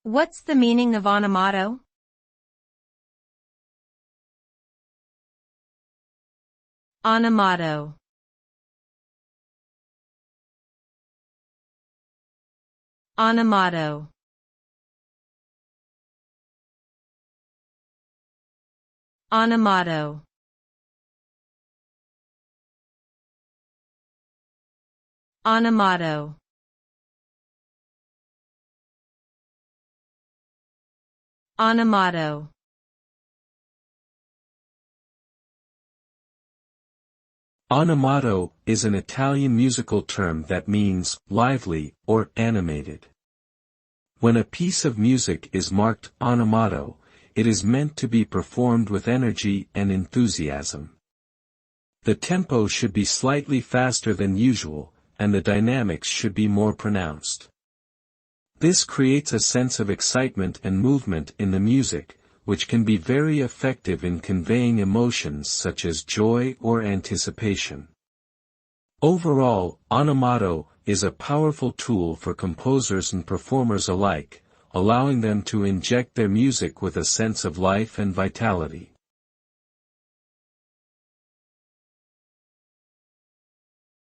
What's the meaning of animato? Animato. Animato. Animato. Animato. Animato. Animato is an Italian musical term that means lively or animated. When a piece of music is marked animato, it is meant to be performed with energy and enthusiasm. The tempo should be slightly faster than usual, and the dynamics should be more pronounced. This creates a sense of excitement and movement in the music, which can be very effective in conveying emotions such as joy or anticipation. Overall, animato is a powerful tool for composers and performers alike, allowing them to inject their music with a sense of life and vitality.